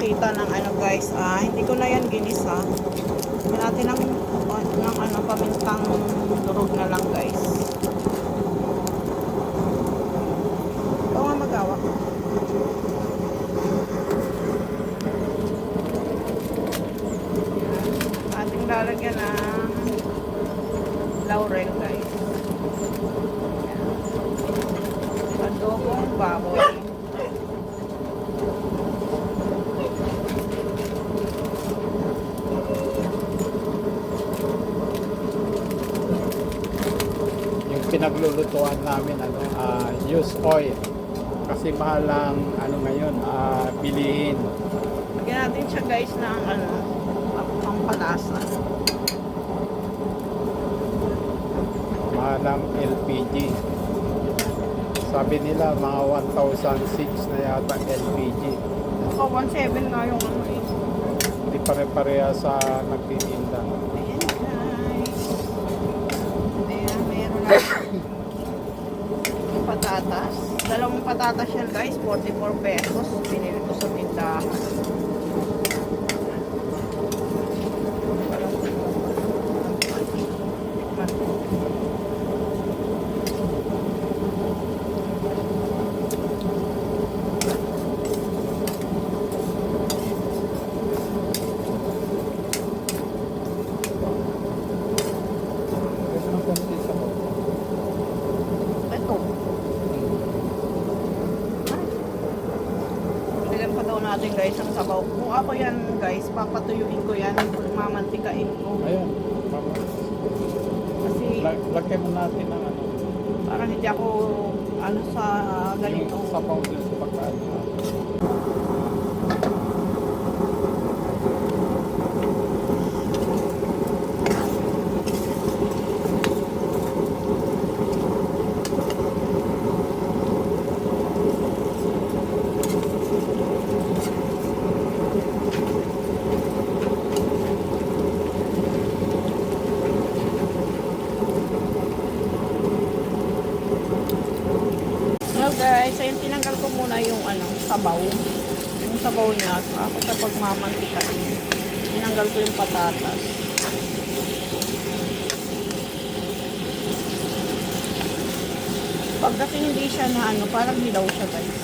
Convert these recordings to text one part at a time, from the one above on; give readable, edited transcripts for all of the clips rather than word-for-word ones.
magpakita ng ano guys, hindi ko na yan ginisa. Lagyan natin ng ano, pamintang durog na lang guys. Ito nga magawa. Ating lalagyan ng laurel guys. Adobong baboy. Pinaglulutuan namin use oil kasi mahal ang ngayon bilihin. Lagyan natin siya guys ng pampalasa. Mahal ang LPG. Sabi nila mga 1,600 na yata LPG. Baka 1,700 nga yung Hindi pare-pareha sa nagtitinda. Ayan guys. Ayan, meron na yung patatas. Dalawang patatas yan guys, 44 pesos. Binili ko sa tindahan. Natin guys ang sabaw. Kung ako yan guys, papatuyuin ko yan, mamantikain ko. Ayun. Kasi Lagyan mo natin ng parang hindi ako sa ganito. Yung sabaw din sa pagkain. Guys, ayun, tinanggal ko muna yung sabaw. Yung sabaw niya. Ako sa pagmamantika. Tinanggal ko yung patatas. Pag kasi hindi siya na parang hilaw siya guys.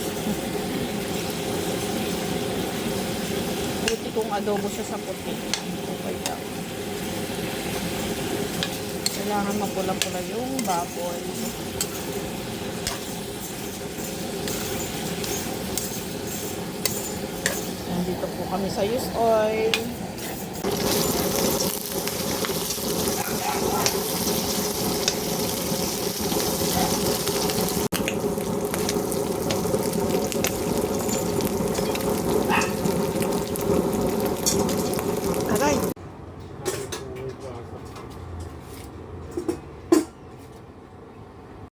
Buti kung adobo siya sa puti. Okay daw. Kailangan mapula-pula yung baboy. Dito po kami sa use oil.